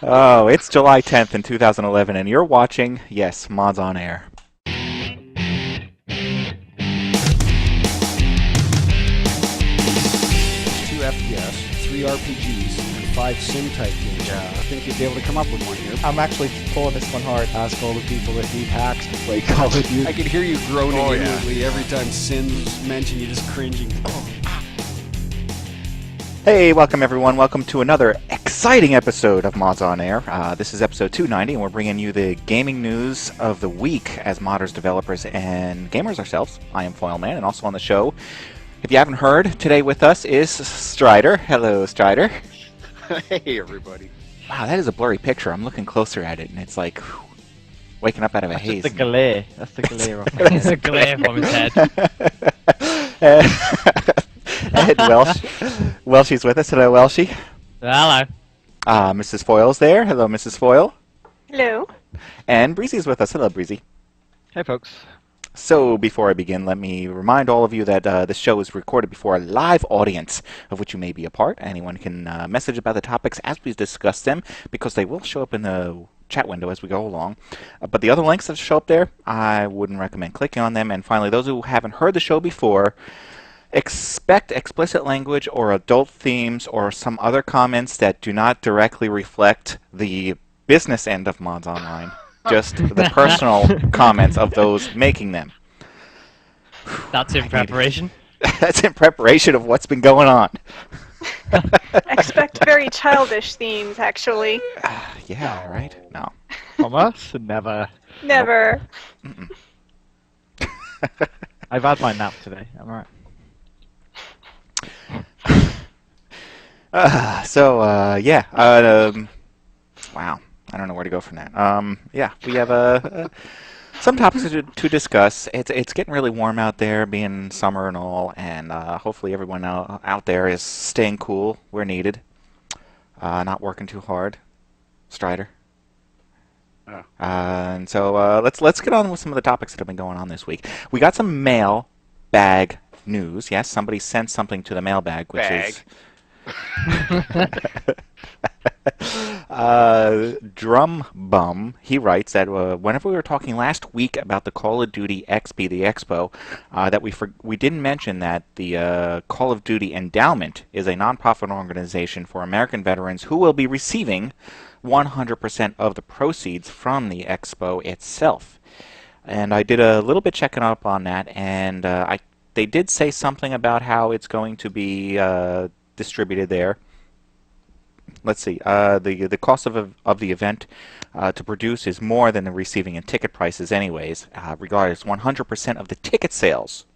Oh, it's July 10th in 2011, and you're watching, yes, Mods on Air. 2 FPS, 3 RPGs, and 5 sim-type games. Yeah. I think you'd be able to come up with one here. I'm actually pulling this one hard. Ask all the people that need hacks to play Call of Duty. I can hear you groaning Oh, yeah. inwardly every time Sim's mentioned. You're just cringing. Hey, welcome everyone. Welcome to another exciting episode of Mods on Air. This is episode 290, and we're bringing you the gaming news of the week as modders, developers, and gamers ourselves. I am foyleman, and also on the show, if you haven't heard, today with us is Stryder. Hello, Stryder. Hey, everybody. Wow, that is a blurry picture. I'm looking closer at it, and it's like waking up out of a haze. That's the glare. That's the glare. It's a glare from his head. Ed Welsh. Welshy's with us. Hello, Welshy. Hello. Mrs. Foyle's there. Hello, Mrs. Foyle. Hello. And Breezy's with us. Hello, Breesy. Hey, folks. So, before I begin, let me remind all of you that this show is recorded before a live audience, of which you may be a part. Anyone can message about the topics as we discuss them, because they will show up in the chat window as we go along. But the other links that show up there, I wouldn't recommend clicking on them. And finally, those who haven't heard the show before, expect explicit language or adult themes or some other comments that do not directly reflect the business end of Mods Online. Just the personal comments of those making them. That's in preparation. That's in preparation of what's been going on. Expect very childish themes, actually. Yeah, right? No. From us? Never. Never. Mm-mm. I've had my nap today. I'm alright. Yeah. Wow. I don't know where to go from that. Yeah, we have some topics to discuss. It's getting really warm out there, being summer and all, and hopefully everyone out there is staying cool where needed, not working too hard. Stryder. Oh. And so let's get on with some of the topics that have been going on this week. We got some mailbag news. Yes, somebody sent something to the mailbag, which is Drum Bum. He writes that whenever we were talking last week about the Call of Duty XP, the Expo, that we didn't mention that the Call of Duty Endowment is a nonprofit organization for American veterans who will be receiving 100% of the proceeds from the Expo itself. And I did a little bit checking up on that, and they did say something about how it's going to be distributed there. Let's see. The cost of the event to produce is more than the receiving and ticket prices, anyways. Regardless, 100% of the ticket sales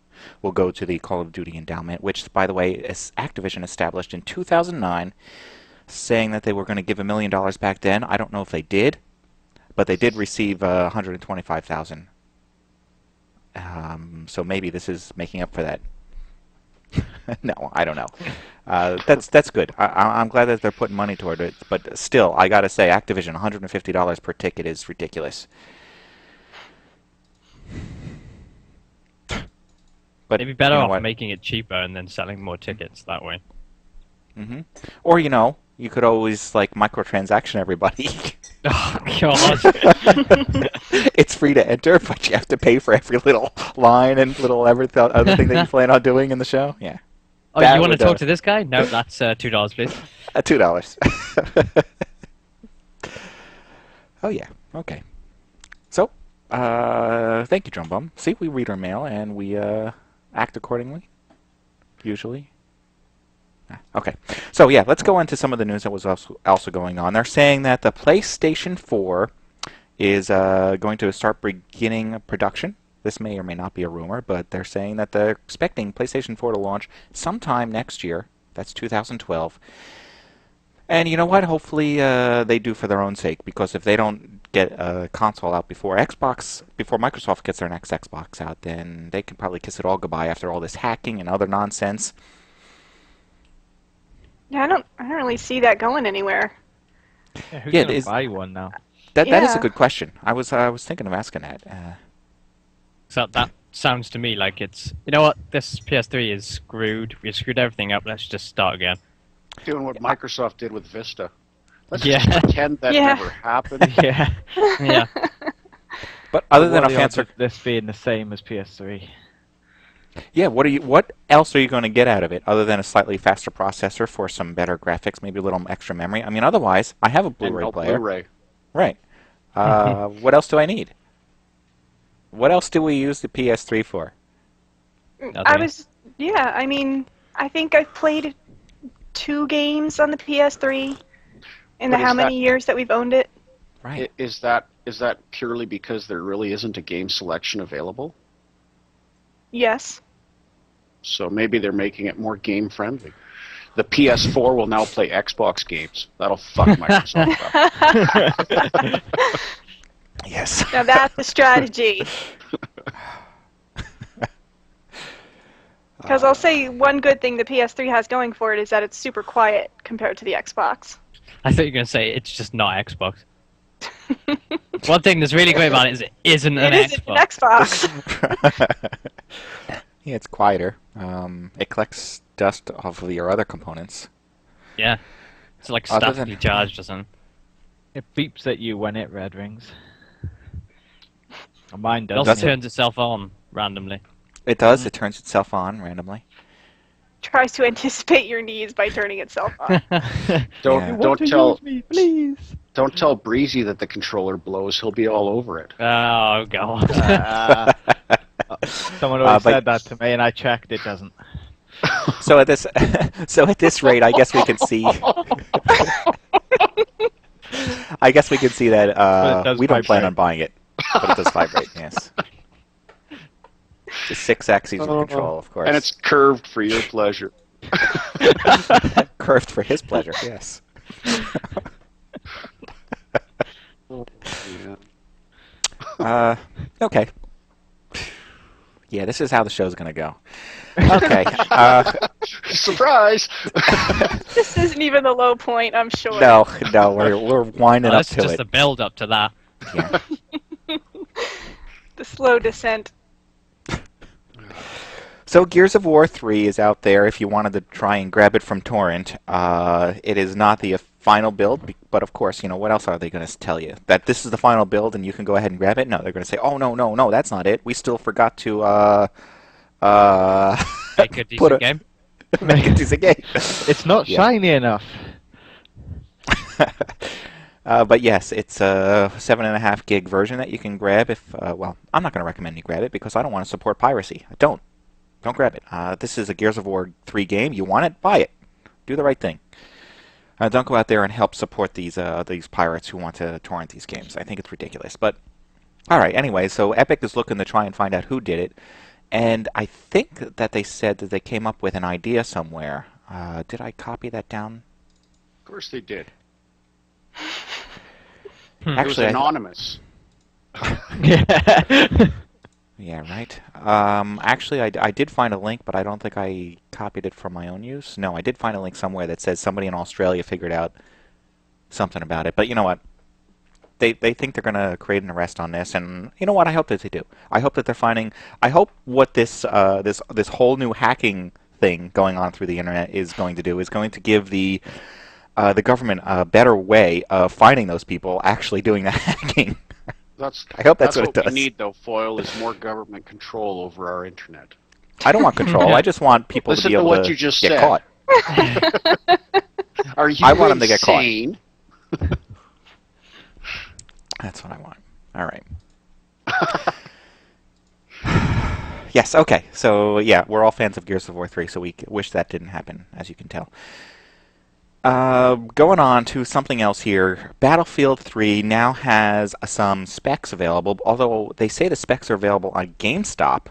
will go to the Call of Duty Endowment, which, by the way, is Activision established in 2009, saying that they were going to give $1 million back then. I don't know if they did, but they did receive $125,000. So maybe this is making up for that. No, I don't know. That's good. I'm glad that they're putting money toward it, but still, I gotta say, Activision, $150 per ticket is ridiculous. But They'd be better you know off what? making it cheaper and then selling more tickets that way. Or you could always like microtransaction everybody. Oh God! It's free to enter, but you have to pay for every little line and little other thing that you plan on doing in the show. Yeah. Oh, That you want to would, talk to this guy? No, that's $2, please. $2. Oh yeah. Okay. So, thank you, Drum Bum. See, we read our mail and we act accordingly. Usually. Okay. So yeah, let's go into some of the news that was also going on. They're saying that the PlayStation 4 is going to start beginning production. This may or may not be a rumor, but they're saying that they're expecting PlayStation 4 to launch sometime next year. That's 2012. And you know what? Hopefully they do for their own sake, because if they don't get a console out before Microsoft gets their next Xbox out, then they can probably kiss it all goodbye after all this hacking and other nonsense. Yeah, I don't really see that going anywhere. Yeah, who's Yeah, gonna is- buy one now? That is a Yeah. good question. I was thinking of asking that. So that sounds to me like it's, you know what, this PS3 is screwed. We screwed everything up. Let's just start again. Doing what Microsoft did with Vista. Let's Yeah. just pretend that Yeah. never happened. Yeah. Yeah. But other than What a are the odds fancy, of this being the same as PS3? yeah, what else are you going to get out of it other than a slightly faster processor for some better graphics, maybe a little extra memory? I mean, otherwise, I have a And Blu-ray no player. Blu-ray. Right. What else do I need? What else do we use the PS3 for? Nothing. I mean, I think I've played 2 games on the PS3 in the But how is many years that we've owned it. Right. Is that purely because there really isn't a game selection available? Yes. So maybe they're making it more game friendly. The PS4 will now play Xbox games. That'll fuck Microsoft up. Yes. Now that's a strategy. Because I'll say one good thing the PS3 has going for it is that it's super quiet compared to the Xbox. I thought you were going to say it's just not Xbox. One thing that's really great about it is it isn't an It isn't an Xbox. Xbox. Yeah, it's quieter. It collects dust off of your other components. Yeah. It's like Other stuff than- to be charged or something. It beeps at you when it red rings. Mine It also doesn't. turns itself on randomly. It does. It turns itself on randomly. Tries to anticipate your needs by turning itself on. Don't Yeah. tell me, please. don't tell Breesy that the controller blows. He'll be all over it. Oh, God. Someone always but- said that to me, and I checked. It doesn't. So at this, rate, I guess we can see. I guess we can see that But it does we don't plan vibrate. on buying it, but it does vibrate. Yes. The 6 axes of control, of course. And it's curved for your pleasure. curved for his pleasure. Yes. Yeah. Okay. Yeah, this is how the show's gonna go. Okay. Surprise! This isn't even the low point, I'm sure. No, we're winding Oh, up this is to just it. the build up to that. Yeah. The slow descent. So Gears of War 3 is out there if you wanted to try and grab it from torrent. It is not the final build, but of course, what else are they going to tell you? That this is the final build and you can go ahead and grab it? No, they're going to say, oh, no, that's not it. We still forgot to Make a put decent game. make a decent game. It's not Yeah. shiny enough. But yes, it's a 7.5 gig version that you can grab if, well, I'm not going to recommend you grab it because I don't want to support piracy. I don't. Don't grab it. This is a Gears of War 3 game. You want it? Buy it. Do the right thing. Don't go out there and help support these pirates who want to torrent these games. I think it's ridiculous. But, alright, anyway, so Epic is looking to try and find out who did it. And I think that they said that they came up with an idea somewhere. Did I copy that down? Of course they did. Hmm. It was Actually, anonymous. Yeah, right. Actually, I did find a link, but I don't think I copied it for my own use. No, I did find a link somewhere that says somebody in Australia figured out something about it. But you know what? They think they're going to create an arrest on this, and you know what? I hope that they do. I hope that they're finding. I hope what this this whole new hacking thing going on through the internet is going to do is going to give the government a better way of finding those people actually doing the hacking. I hope that's what it does. we need, though, Foyle, is more government control over our internet. I don't want control. I just want people Listen to be to able what to you just get said. caught. Are you I want them to get caught. insane? That's what I want. All right. Yes, okay. So, yeah, we're all fans of Gears of War 3, so we wish that didn't happen, as you can tell. Going on to something else here. Battlefield 3 now has some specs available, although they say the specs are available on GameStop.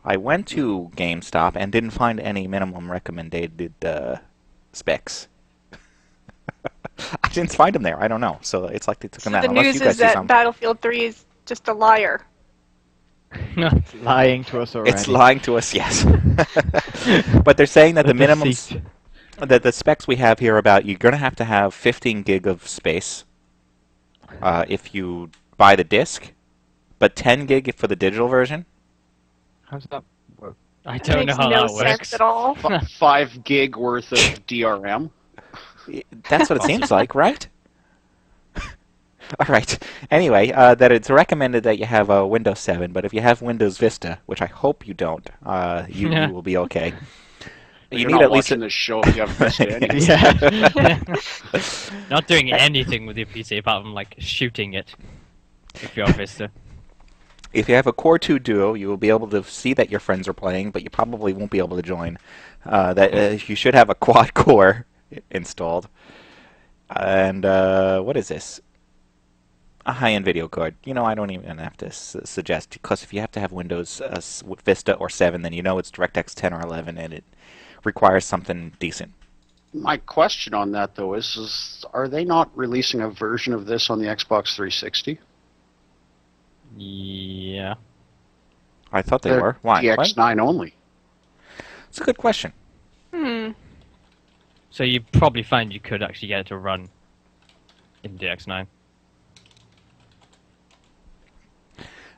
I went to GameStop and didn't find any minimum recommended specs. I didn't find them there. I don't know. So it's like they took them So out. the Unless news you guys is see that some. Battlefield 3 is just a liar. Lying to us already. It's lying to us, yes. But they're saying that the minimum, deceit. that the specs we have here about you're going to have 15 gig of space if you buy the disc, but 10 gig for the digital version. How's that work? I It don't know makes how no that sense works. at all. 5 gig worth of DRM. That's what it seems like, right? All right. Anyway, that it's recommended that you have a Windows 7, but if you have Windows Vista, which I hope you don't, you will be okay. You You're need not at least watching this show if you haven't missed it anyway. Yeah. Not doing anything with your PC apart from like shooting it. If you're on Vista. If you have a Core 2 Duo, you will be able to see that your friends are playing, but you probably won't be able to join. You should have a quad core installed. And what is this? A high-end video card. You know, I don't even have to suggest, because if you have to have Windows Vista or 7, then you know it's DirectX 10 or 11, and it requires something decent. My question on that, though, is are they not releasing a version of this on the Xbox 360? Yeah. I thought they were. Why? What? DX9 only. It's a good question. So you probably find you could actually get it to run in DX9.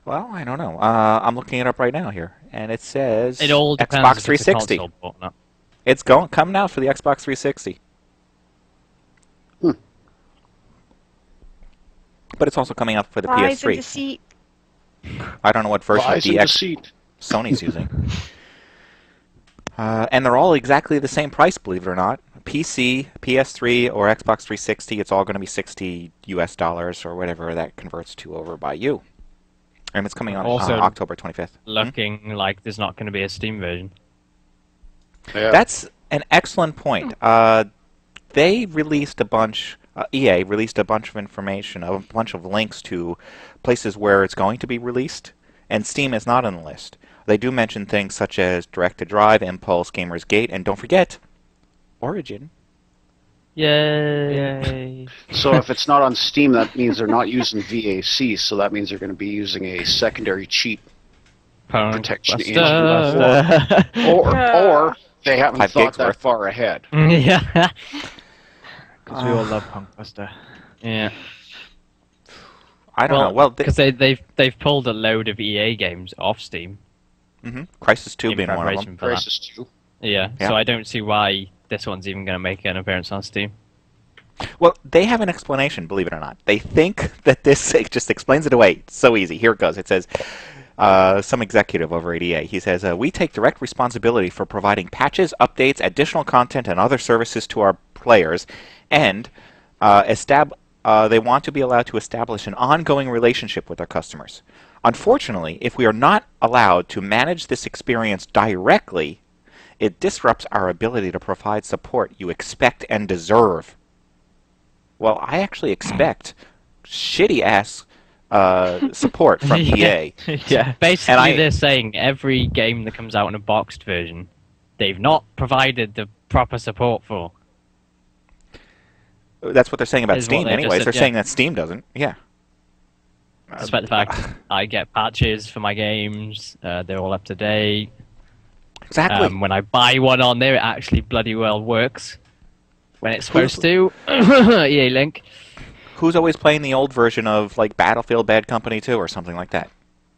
Well, I don't know. I'm looking it up right now here, and it says It all depends Xbox if it's a 360. console port or not. It's coming out for the Xbox 360. But it's also coming out for the Lies and PS3. deceit. I don't know what version of Lies and DX deceit. Sony's using. And they're all exactly the same price, believe it or not. PC, PS3, or Xbox 360, it's all going to be $60 US or whatever that converts to over by you. And it's coming on Also, October 25th. Looking like there's not going to be a Steam version. Yeah. That's an excellent point. They released a bunch. EA released a bunch of information, a bunch of links to places where it's going to be released, and Steam is not on the list. They do mention things such as Direct to Drive, Impulse, Gamers Gate, and don't forget, Origin. Yay! So if it's not on Steam, that means they're not using VAC, so that means they're going to be using a secondary cheat protection engine. Or they haven't 5 thought gigs that worth. far ahead. Yeah. Because we all love Punkbuster. Yeah. I don't know. Well, because they've pulled a load of EA games off Steam. Crisis 2 in being one of them. preparation for that. Crisis 2. Yeah, Yeah. so I don't see why this one's even going to make an appearance on Steam. Well, they have an explanation, believe it or not. They think that this it just explains it away. It's so easy. Here it goes. It says, some executive over at EA, he says, we take direct responsibility for providing patches, updates, additional content, and other services to our players, and they want to be allowed to establish an ongoing relationship with their customers. Unfortunately, if we are not allowed to manage this experience directly, it disrupts our ability to provide support you expect and deserve. Well, I actually expect shitty-ass support from EA. Yeah. Basically, And they're saying every game that comes out in a boxed version, they've not provided the proper support for. That's what they're saying about Is what Steam they just anyways. said, They're yeah. saying that Steam doesn't. Yeah. Despite the fact I get patches for my games, they're all up to date. Exactly. When I buy one on there, it actually bloody well works. When it's supposed to. EA Link. Who's always playing the old version of like Battlefield Bad Company 2 or something like that?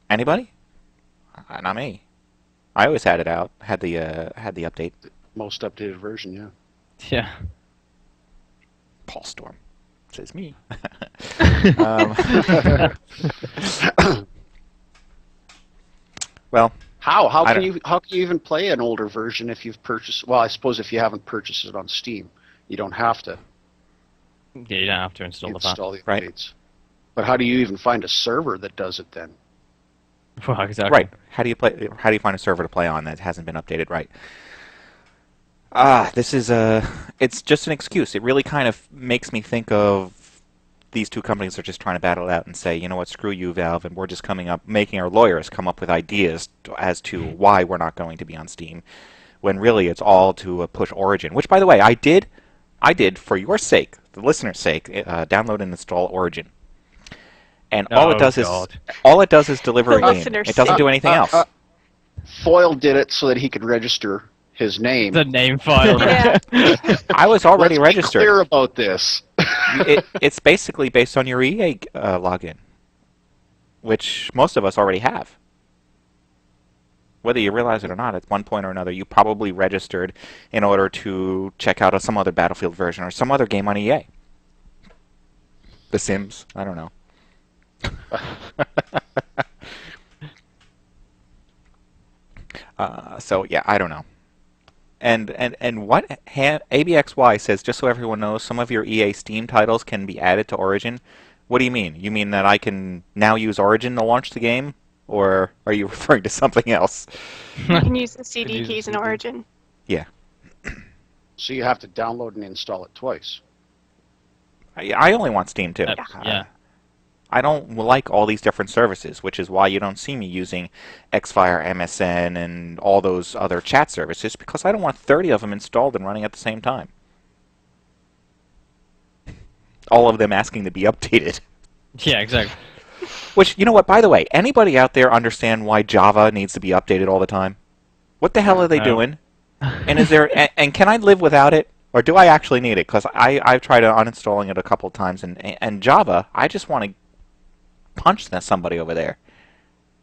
Anybody? Not me. I always had it out. Had the update. Most updated version, yeah. Yeah. Paul Storm says me. Well, How I can don't- you even play an older version if you've purchased? Well, I suppose if you haven't purchased it on Steam, you don't have to Yeah, you don't have to install the patch. install the updates. Right. But how do you even find a server that does it then? Well, exactly. right. How do you find a server to play on that hasn't been updated? Right. This is it's just an excuse. It really kind of makes me think of these two companies are just trying to battle it out and say, you know what, screw you, Valve, and we're just making our lawyers come up with ideas as to why we're not going to be on Steam, when really it's all to push Origin. Which, by the way, I did for your sake, the listener's sake, download and install Origin. And all it does is deliver a The game. listener's It doesn't sake. do anything else. Foyle did it so that he could register his name. The name file. Yeah. I was already Let's be registered. clear about this. It's basically based on your EA login, which most of us already have. Whether you realize it or not, at one point or another, you probably registered in order to check out some other Battlefield version or some other game on EA. The Sims. I don't know. So yeah, I don't know. And what ABXY says, just so everyone knows, some of your EA Steam titles can be added to Origin. What do you mean? You mean that I can now use Origin to launch the game, or are you referring to something else? You can use the Can CD use keys the in CD. Origin. Yeah. So you have to download and install it twice. I only want Steam too. Yeah. I don't like all these different services, which is why you don't see me using Xfire, MSN, and all those other chat services, because I don't want 30 of them installed and running at the same time. All of them asking to be updated. Yeah, exactly. Which, you know what, by the way, anybody out there understand why Java needs to be updated all the time? What the hell are they No. doing? And is there and can I live without it? Or do I actually need it? Because I've tried uninstalling it a couple of times, and Java, I just want to punch somebody over there.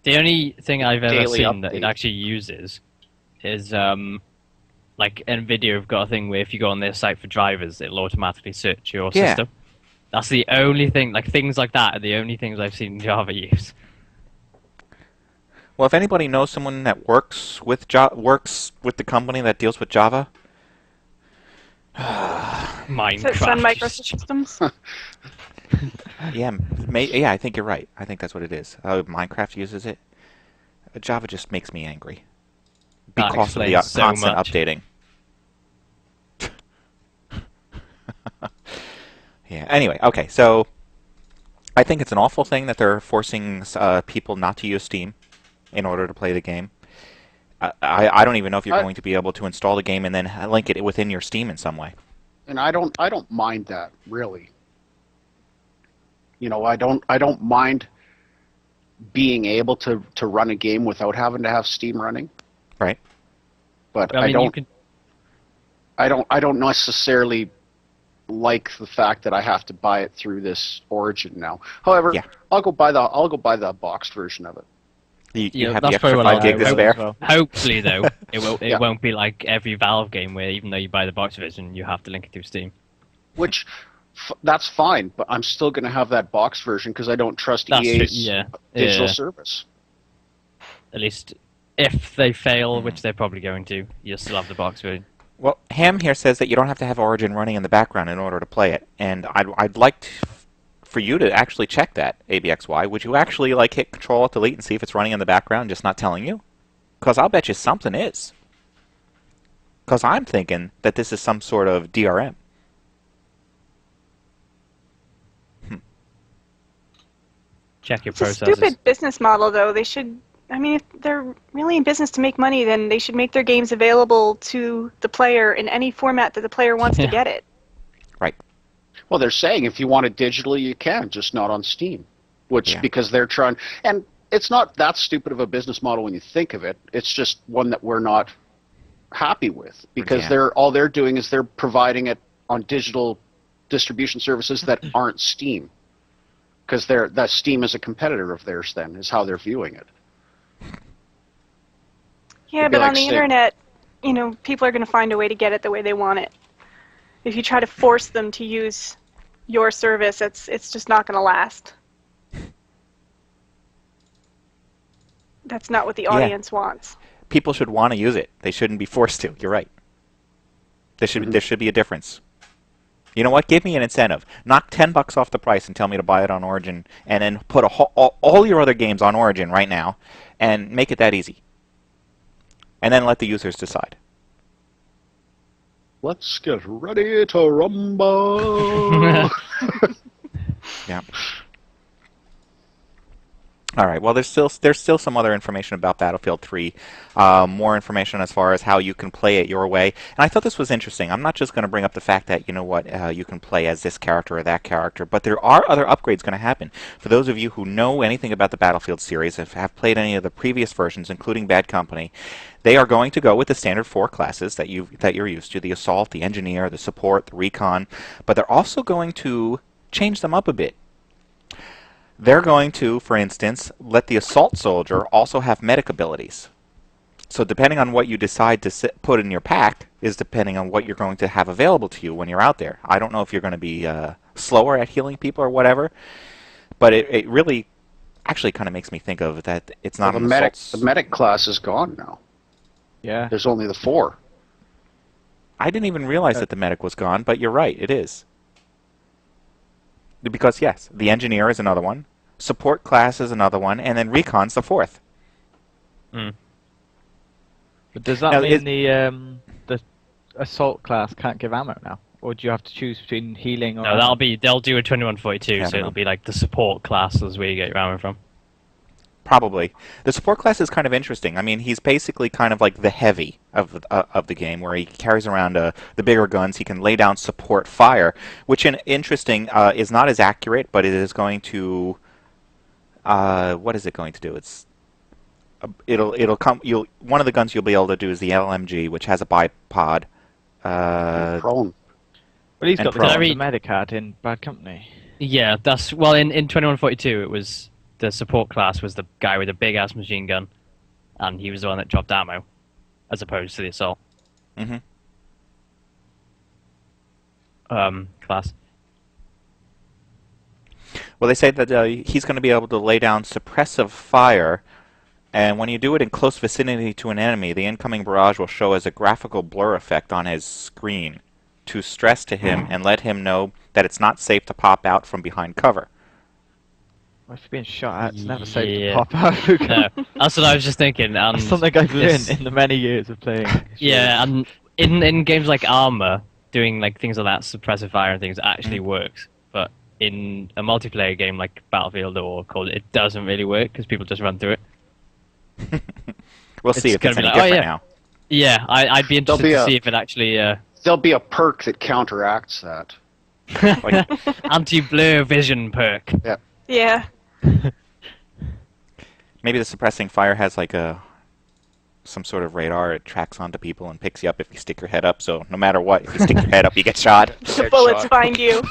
The only thing I've ever Daily seen that it update. actually uses is like NVIDIA have got a thing where if you go on their site for drivers, it'll automatically search your Yeah. system. That's the only thing. Like things like that are the only things I've seen Java use. Well, if anybody knows someone that works with the company that deals with Java, Minecraft. Sun Microsystems. yeah, I think you're right. I think that's what it is. Minecraft uses it. Java just makes me angry That because of the explains so constant much. updating. Yeah. Anyway, okay. So I think it's an awful thing that they're forcing people not to use Steam in order to play the game. I don't even know if you're going to be able to install the game and then link it within your Steam in some way. And I don't mind that, really. You know, I don't mind being able to run a game without having to have Steam running. Right. But I mean, you can. I don't necessarily like the fact that I have to buy it through this Origin now. However, Yeah. I'll go buy the boxed version of it. You Yeah, have the that's extra probably what 5 gig to I'll do spare. as well. Hopefully, though, it Yeah. won't be like every Valve game where even though you buy the box version, you have to link it through Steam. Which that's fine, but I'm still going to have that box version because I don't trust That's true. EA's Yeah. digital Yeah. service. At least if they fail, which they're probably going to, you'll still have the box version. Well, Ham here says that you don't have to have Origin running in the background in order to play it, and I'd like for you to actually check that, ABXY. Would you actually like hit Control-Alt-Delete and see if it's running in the background, just not telling you? Because I'll bet you something is. Because I'm thinking that this is some sort of DRM. Check your It's a processes. stupid business model, though. They should. I mean, if they're really in business to make money, then they should make their games available to the player in any format that the player wants to Yeah. get it. Right. Well, they're saying if you want it digitally, you can, just not on Steam. Which, Yeah. because they're trying... And it's not that stupid of a business model when you think of it. It's just one that we're not happy with. Because Yeah. all they're doing is they're providing it on digital distribution services that aren't Steam. Because that Steam is a competitor of theirs then, is how they're viewing it. Yeah, It'd be but like on the saying- internet, you know, people are going to find a way to get it the way they want it. If you try to force them to use your service, it's just not going to last. That's not what the Yeah. audience wants. People should want to use it. They shouldn't be forced to. You're right. There should be a difference. You know what? Give me an incentive. Knock $10 off the price and tell me to buy it on Origin, and then put all your other games on Origin right now, and make it that easy. And then let the users decide. Let's get ready to rumble. Yeah. All right. Well, there's still some other information about Battlefield 3. More information as far as how you can play it your way. And I thought this was interesting. I'm not just going to bring up the fact that, you know what, you can play as this character or that character, but there are other upgrades going to happen. For those of you who know anything about the Battlefield series, if have played any of the previous versions, including Bad Company, they are going to go with the standard 4 classes that you're used to: the Assault, the Engineer, the Support, the Recon. But they're also going to change them up a bit. They're going to, for instance, let the Assault Soldier also have medic abilities. So depending on what you decide to put in your pack is depending on what you're going to have available to you when you're out there. I don't know if you're going to be slower at healing people or whatever, but it really actually kind of makes me think of that it's not Well, an the medic class is gone now. Yeah. There's only the 4. I didn't even realize that the medic was gone, but you're right, it is. Because yes, the engineer is another one, support class is another one, and then recon's the 4th. Mm. But does that mean the assault class can't give ammo now? Or do you have to choose between healing or... No, they'll do a 2142, Yeah, so it'll be like the support classes where you get your ammo from. Probably. The support class is kind of interesting. I mean, he's basically kind of like the heavy of the game, where he carries around the bigger guns. He can lay down support fire, which interesting is not as accurate, but it is going to... what is it going to do? It'll come. One of the guns you'll be able to do is the LMG, which has a bipod. Prone. Well, he's got prone. the medic card in Bad Company. Yeah, that's... Well, in 2142, it was... The support class was the guy with a big-ass machine gun, and he was the one that dropped ammo, as opposed to the assault. Mm-hmm. Class. Well, they say that he's going to be able to lay down suppressive fire, and when you do it in close vicinity to an enemy, the incoming barrage will show as a graphical blur effect on his screen to stress to him and let him know that it's not safe to pop out from behind cover. Well, if you're being shot at, it's never safe to Yeah. pop out. No, that's what I was just thinking. And That's something I've this- learned in the many years of playing. Yeah, and in games like Armor, doing like things like that, suppressive fire and things, actually works. But in a multiplayer game like Battlefield or Call, it doesn't really work because people just run through it. We'll see It's if it's gonna any be like, oh, different yeah. now. Yeah, I'd be interested There'll be to a- see if it actually There'll be a perk that counteracts that. Like, anti-blur vision perk. Yeah. maybe the suppressing fire has like some sort of radar. It tracks onto people and picks you up if you stick your head up. So no matter what, if you stick your head up, you get shot. The bullets find you.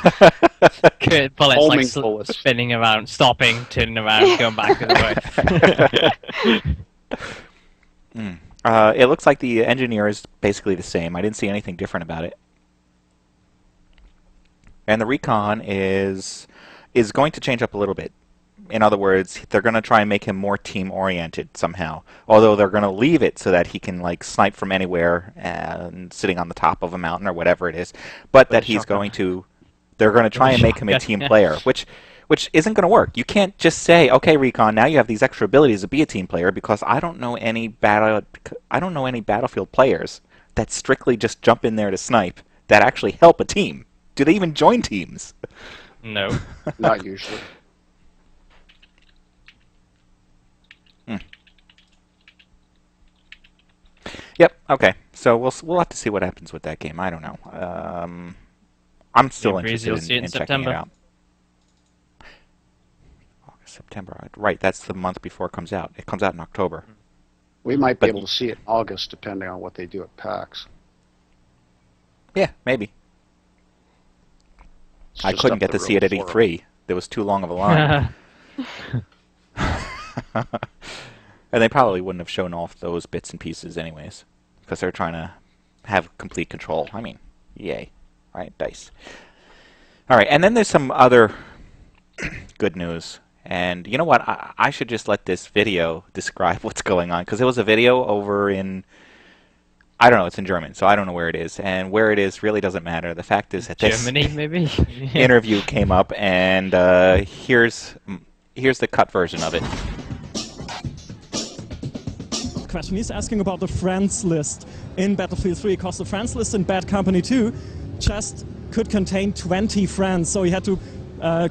Bullets Homing like bullets. spinning around, stopping, turning around, going back the way. It looks like the engineer is basically the same. I didn't see anything different about it. And the recon is going to change up a little bit. In other words, they're going to try and make him more team-oriented somehow. Although they're going to leave it so that he can like snipe from anywhere and sitting on the top of a mountain or whatever it is. But that he's going to... They're going to try and make him a team player, which isn't going to work. You can't just say, "Okay, Recon, now you have these extra abilities to be a team player," because I don't know any Battlefield players that strictly just jump in there to snipe that actually help a team. Do they even join teams? No. Not usually. Yep. Okay. So we'll have to see what happens with that game. I don't know. I'm still Yeah, Breesy interested will see it in in checking it September. out. September. Right. That's the month before it comes out. It comes out in October. We might be But- able to see it in August, depending on what they do at PAX. Yeah, maybe. It's I just couldn't up get the to see it at road for E3. There was too long of a line. And they probably wouldn't have shown off those bits and pieces anyways, because they're trying to have complete control. I mean, yay. Right, DICE. All right, and then there's some other good news. And you know what? I should just let this video describe what's going on, because it was a video over in... I don't know, it's in German, so I don't know where it is. And where it is really doesn't matter. The fact is that this Germany, maybe? interview came up, and here's the cut version of it. Question. He's asking about the friends list in Battlefield 3, because the friends list in Bad Company 2 just could contain 20 friends, so you had to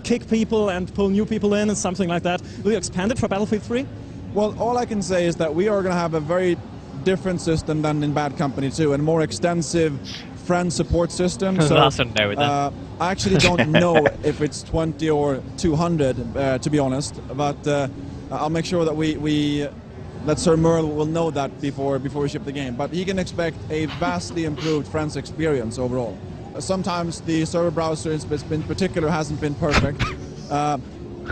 kick people and pull new people in and something like that. Will you expand it for Battlefield 3? Well, all I can say is that we are going to have a very different system than in Bad Company 2, and more extensive friend support system. So That's a no with that. I actually don't know if it's 20 or 200, to be honest, but I'll make sure that that Sir Merle will know that before we ship the game. But he can expect a vastly improved friends experience overall. Sometimes the server browser in particular hasn't been perfect.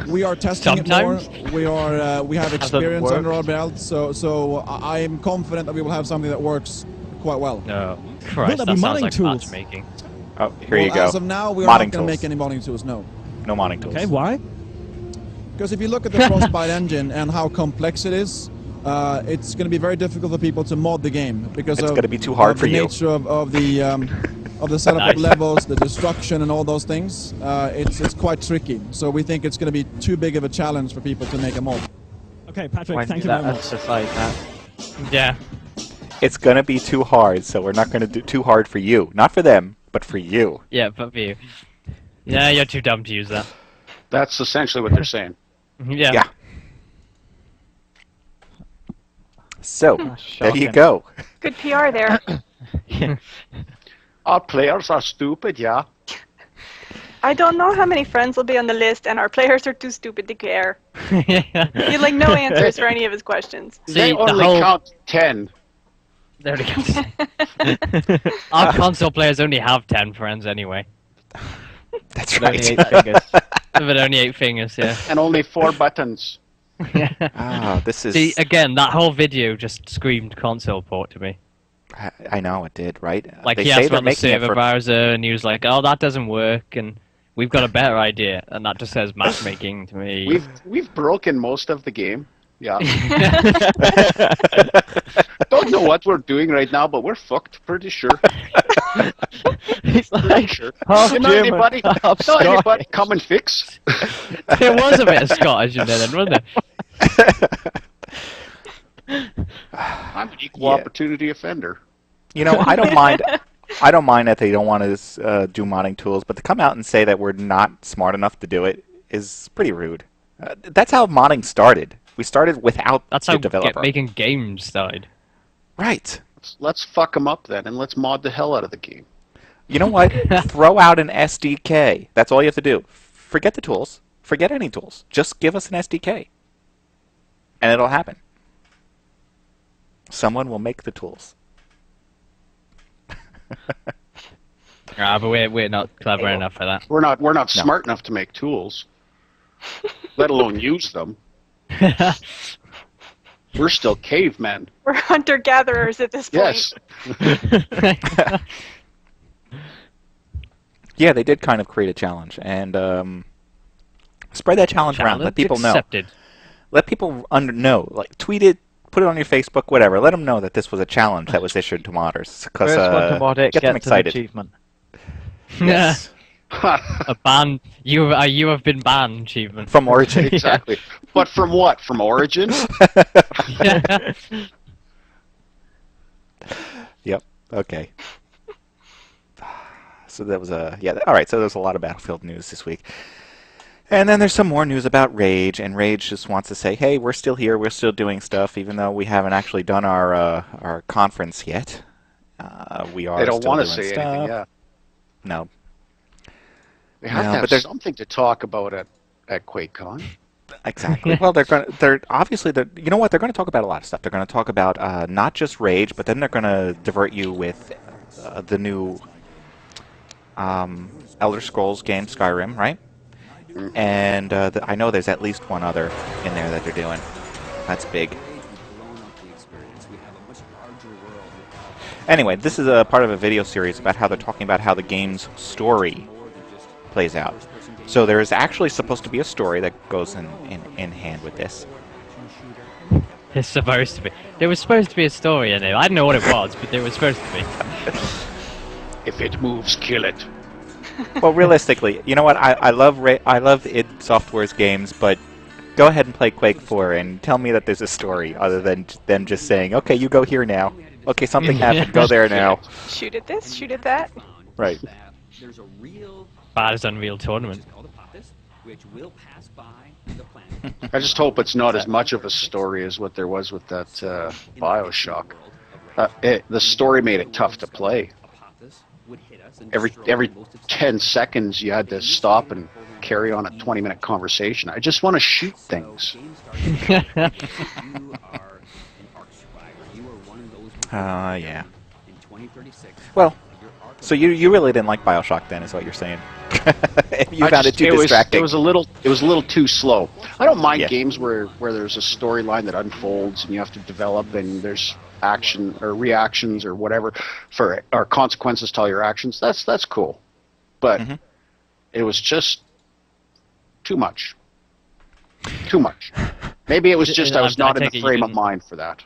We are testing it more. Sometimes. We have experience worked. under our belt, so I am confident that we will have something that works quite well. No, Christ, there that be sounds modding like tools? matchmaking. Oh, here you go. As of now, we are Modding not going to tools. make any modding tools. No, No modding tools. Okay, why? because if you look at the Frostbite engine and how complex it is, it's going to be very difficult for people to mod the game because It's of going to be too hard the for you. nature of the setup of Nice. levels, the destruction, and all those things. It's quite tricky. So we think it's going to be too big of a challenge for people to make a mod. Okay, Patrick, Why thank do you very that much. exercise that? Yeah. It's going to be too hard, so we're not going to do too hard for you. Not for them, but for you. Yeah, but for you. Yeah, you're too dumb to use that. That's essentially what they're saying. Yeah. Yeah. So, there you shocking. go. Good PR there. Our players are stupid, yeah. I don't know how many friends will be on the list, and our players are too stupid to care. He had like no answers for any of his questions. See, They the only whole- count 10. There it goes. Our console players only have 10 friends anyway. That's But only right. 8 fingers. But only 8 fingers, yeah. And only 4 buttons. Ah, this is... See, again, that whole video just screamed console port to me. I know it did, right? Like, they he say asked they're about the making it server for... browser, and he was like, oh, that doesn't work, and we've got a better idea. And that just says matchmaking to me. We've broken most of the game. Yeah. Don't know what we're doing right now, but we're fucked, pretty sure. He's Pretty like, sure. half You know German, anybody? half Know Scottish. anybody come and fix? There was a bit of Scottish in there, then, wasn't there? I'm an equal Yeah. opportunity offender. You know, I don't mind. I don't mind that they don't want to do modding tools, but to come out and say that we're not smart enough to do it is pretty rude. That's how modding started. We started without That's the how developer. making games started. Right. Let's fuck them up then, and let's mod the hell out of the game. You know what? Throw out an SDK. That's all you have to do. Forget the tools. Forget any tools. Just give us an SDK. And it'll happen. Someone will make the tools. Ah, but we're not clever enough for that. We're not No. smart enough to make tools, let alone use them. We're still cavemen. We're hunter-gatherers at this point. Yes. Yeah, they did kind of create a challenge. And spread that challenge around. Let people know. Accepted. Let people know. Like, tweet it, put it on your Facebook, whatever. Let them know that this was a challenge that was issued to modders. Because First one to mod it get them gets an excited. achievement. Yes. A ban. You have been banned, achievement. From Origin. Exactly. But from what? From Origin? Yep. Okay. So that was all right. So there's a lot of Battlefield news this week, and then there's some more news about Rage. And Rage just wants to say, "Hey, we're still here. We're still doing stuff, even though we haven't actually done our conference yet. We are. They don't still want to doing say stuff." anything, yeah. No. They have No, to but have there's- something to talk about at QuakeCon. Exactly. Well, you know what? They're going to talk about a lot of stuff. They're going to talk about not just Rage, but then they're going to divert you with the new Elder Scrolls game, Skyrim, right? And I know there's at least one other in there that they're doing. That's big. Anyway, this is a part of a video series about how they're talking about how the game's story plays out. So there is actually supposed to be a story that goes in hand with this. It's supposed to be. There was supposed to be a story in it. I don't know what it was, but there was supposed to be. If it moves, kill it. Well, realistically, you know what? I love id Software's games, but go ahead and play Quake 4 and tell me that there's a story other than them just saying, "Okay, you go here now. Okay, something happened. Go there now." Shoot at this, shoot at that. Right. Bad as Unreal Tournament. I just hope it's not as much of a story as what there was with that BioShock. The story made it tough to play. Every 10 seconds you had to stop and carry on a 20-minute conversation. I just want to shoot things. Yeah. Well, So you really didn't like BioShock then, is what you're saying? You found it too distracting. It was a little too slow. I don't mind Yeah. games where there's a storyline that unfolds and you have to develop and there's action or reactions or whatever or consequences to all your actions. That's cool, but it was just too much. Too much. Maybe it was just I was not in the frame of mind for that.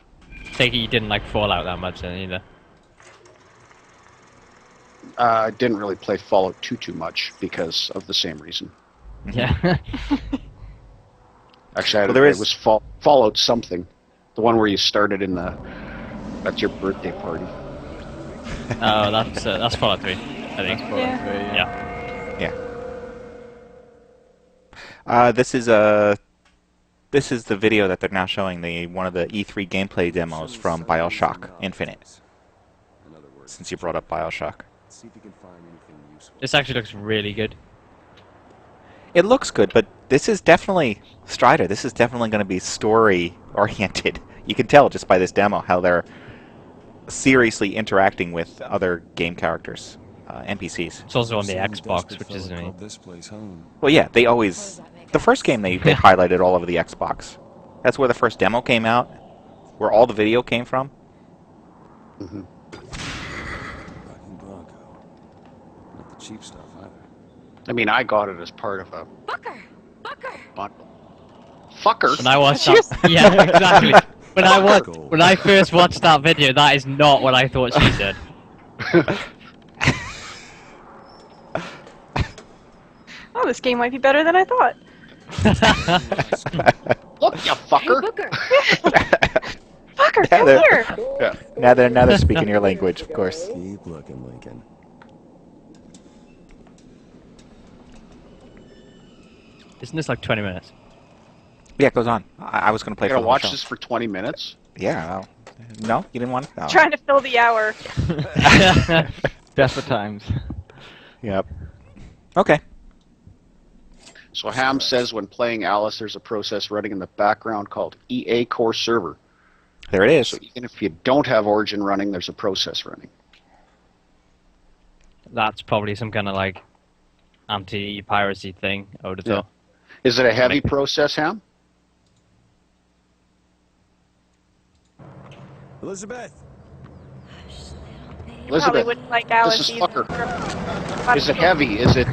Take it you didn't like Fallout that much then either. I didn't really play Fallout too much because of the same reason. Yeah. Actually, Well, it was Fallout something, the one where you started at your birthday party. Oh, that's Fallout 3, I think. Yeah. Yeah. This is the video that they're now showing, one of the E3 gameplay demos from BioShock Infinite. Since you brought up BioShock. This actually looks really good. It looks good, but this is definitely Stryder. This is definitely going to be story oriented. You can tell just by this demo how they're seriously interacting with other game characters, NPCs. It's also on the Xbox, which is neat. Well, yeah, they always. The first game they highlighted all over the Xbox. That's where the first demo came out, where all the video came from. Mm-hmm. Cheap stuff either. I mean, I got it as part of a bundle. Fucker. When I watched that, yeah, exactly. When I first watched that video, that is not what I thought she said. Oh, this game might be better than I thought. Look, you fucker. Fucker, come here. Yeah. Now they're speaking your language, of course. Keep looking, Lincoln. Isn't this like 20 minutes? Yeah, it goes on. I was going to play. You're for gonna the watch show. this for 20 minutes? Yeah. No, you didn't want it. No. Trying to fill the hour. Desperate times. Yep. Okay. So Ham says when playing Alice, there's a process running in the background called EA Core Server. There it is. So even if you don't have Origin running, there's a process running. That's probably some kind of like anti-piracy thing, I would have thought. Is it a heavy process, Ham? Elizabeth. You probably wouldn't like Alice this is either. fucker. Is it heavy? Is it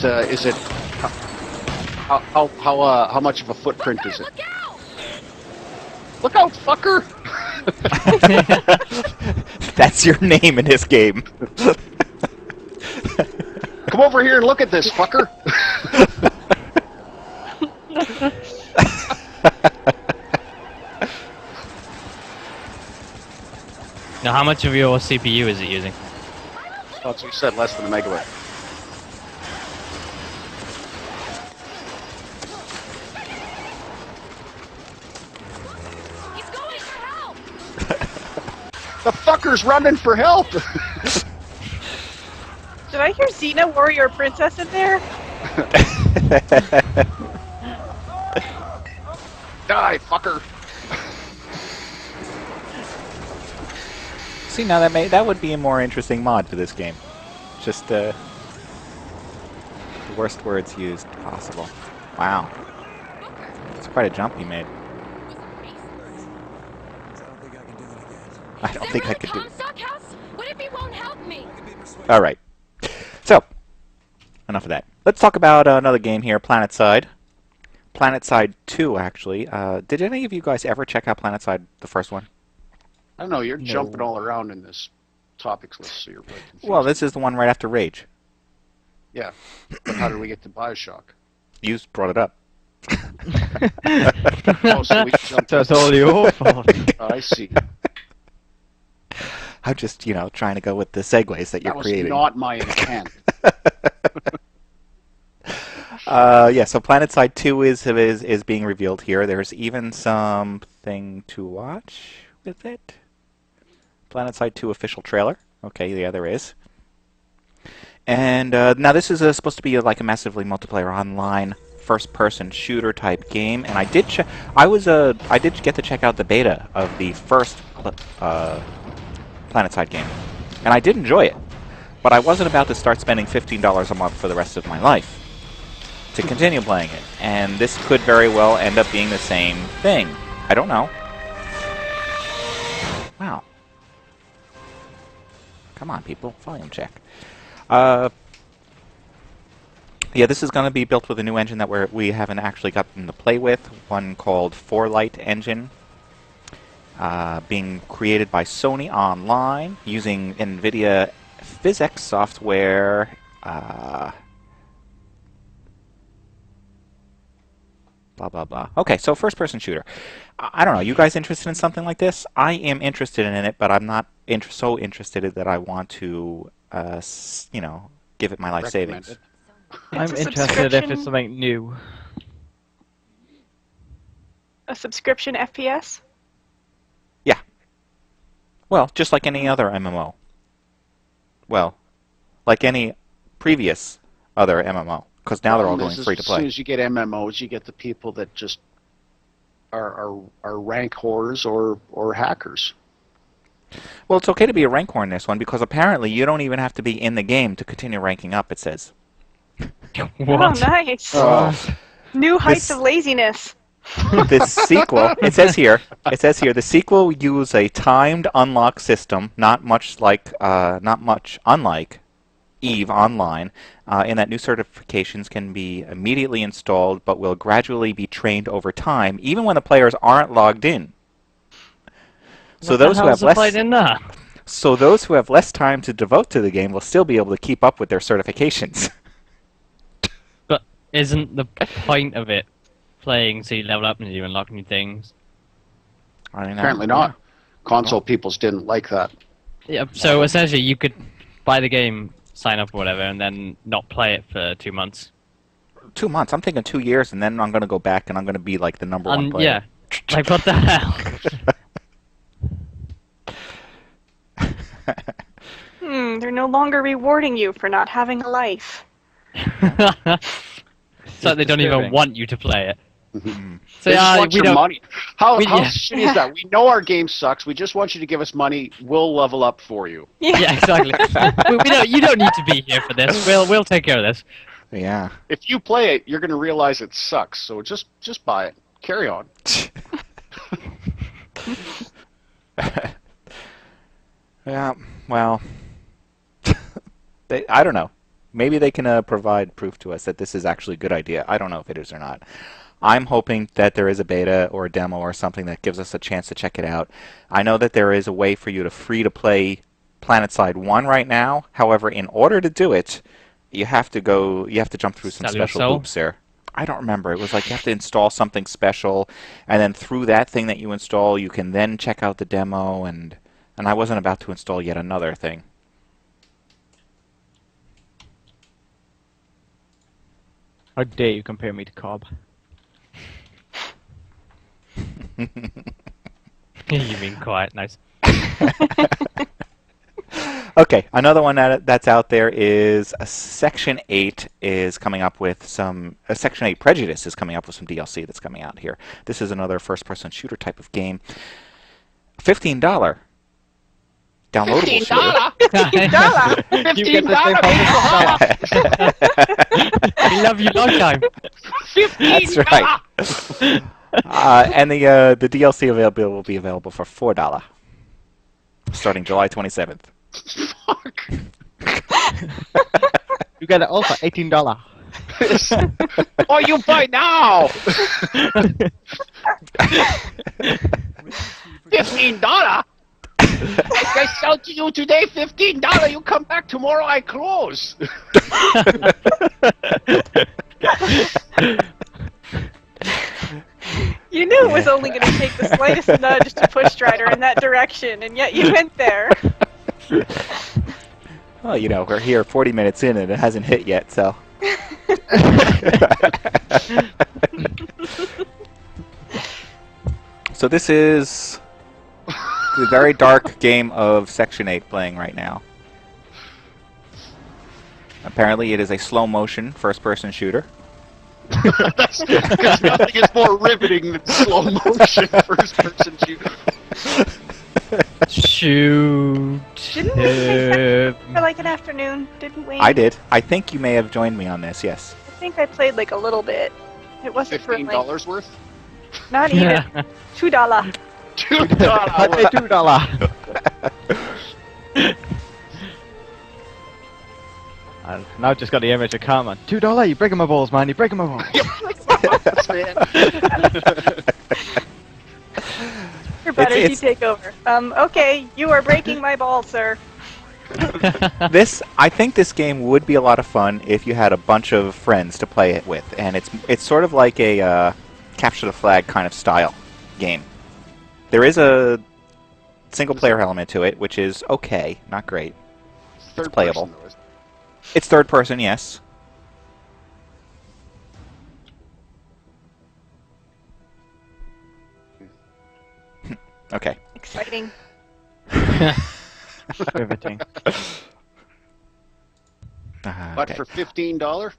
how much of a footprint is it? Look out, fucker! That's your name in this game. Come over here and look at this, fucker! Now, how much of your CPU is it using? Oh, so you said less than a megabyte. He's going for help! The fucker's running for help! Did I hear Xena Warrior Princess in there? Die, fucker! See, now that would be a more interesting mod for this game. Just the worst words used possible. Wow. It's quite a jump he made. I don't think I could do it. What if he won't help me? All right. So, enough of that. Let's talk about another game here, PlanetSide. PlanetSide 2, actually. Did any of you guys ever check out PlanetSide, the first one? I don't know, you're jumping all around in this topics list, so you're really confused. Well, this is the one right after Rage. Yeah, but how did we get to BioShock? You brought it up. Oh, so we jumped. So it's all your fault. Oh, I see. I'm just, trying to go with the segues that you're creating. That was not my intent. Yeah, so PlanetSide 2 is being revealed here. There's even something to watch with it. PlanetSide 2 official trailer. Okay, yeah, there is. And now this is supposed to be like a massively multiplayer online first-person shooter type game. And I did get to check out the beta of the first PlanetSide game, and I did enjoy it. but I wasn't about to start spending $15 a month for the rest of my life to continue playing it. And this could very well end up being the same thing. I don't know. Wow. Come on, people. Volume check. Yeah, this is going to be built with a new engine that we haven't actually gotten to play with, one called Forelight Engine, being created by Sony Online, using NVIDIA PhysX software, blah, blah, blah. Okay, so first-person shooter. I don't know, you guys interested in something like this? I am interested in it, but I'm not so interested in that I want to, you know, give it my life savings. I'm interested if it's something new. A subscription FPS? Yeah. Well, just like any other MMO. Well, like any previous other MMO, because now they're all going free to play. As soon as you get MMOs, you get the people that just are rank whores or hackers. Well, it's okay to be a rank whore in this one, because apparently you don't even have to be in the game to continue ranking up, it says. What? Oh, nice. New heights of laziness. The sequel, it says here, the sequel will use a timed unlock system, not much unlike EVE Online, in that new certifications can be immediately installed, but will gradually be trained over time, even when the players aren't logged in. So those who have less time to devote to the game will still be able to keep up with their certifications. But isn't the point of it playing so you level up and you unlock new things? I don't know. Apparently not. Console peoples didn't like that. Yeah, so essentially you could buy the game, sign up or whatever, and then not play it for 2 months. 2 months? I'm thinking 2 years, and then I'm going to go back and I'm going to be like the number one player. Yeah. Like, what the hell? They're no longer rewarding you for not having a life. So they don't even want you to play it. So, they just want your money. How shitty is that? We know our game sucks. We just want you to give us money. We'll level up for you. Yeah, exactly. You don't need to be here for this. We'll take care of this. Yeah. If you play it, you're going to realize it sucks. So just buy it. Carry on. Yeah. Well, I don't know. Maybe they can provide proof to us that this is actually a good idea. I don't know if it is or not. I'm hoping that there is a beta or a demo or something that gives us a chance to check it out. I know that there is a way for you to free-to-play PlanetSide 1 right now. However, in order to do it, you have to jump through some special hoops there. I don't remember. It was like you have to install something special, and then through that thing that you install, you can then check out the demo, and I wasn't about to install yet another thing. How dare you compare me to Cobb? You mean quiet, nice. Okay, another one that's out there is Section 8 is coming up with some... Section 8 Prejudice is coming up with some DLC that's coming out here. This is another first-person shooter type of game. $15 downloadable shooter. $15. $15. We love you long time. That's right. And the DLC will be available for $4, starting July 27th. Fuck. You get it all for $18. Oh, you buy now! $15? I sell to you today $15. You come back tomorrow, I close. You knew it was only going to take the slightest nudge to push Stryder in that direction, and yet you went there. Well, you know, we're here 40 minutes in and it hasn't hit yet, so... So this is the very dark game of Section 8 playing right now. Apparently it is a slow-motion first-person shooter. That's because nothing is more riveting than slow-motion first-person shooter. Shoot. Didn't we play for like an afternoon? Didn't we? I did. I think you may have joined me on this. Yes. I think I played like a little bit. It wasn't for like $15 worth. not even $2. $2. I pay $2. And now I've just got the image of Cartman. $2, you're breaking my balls, man. You're breaking my balls. You're better. You take over. Okay, you are breaking my balls, sir. I think this game would be a lot of fun if you had a bunch of friends to play it with, and it's sort of like a capture the flag kind of style game. There is a single player element to it, which is okay, not great. It's playable. Person, though, isn't it? It's third person, yes. Okay. Exciting. Riveting. But for $15,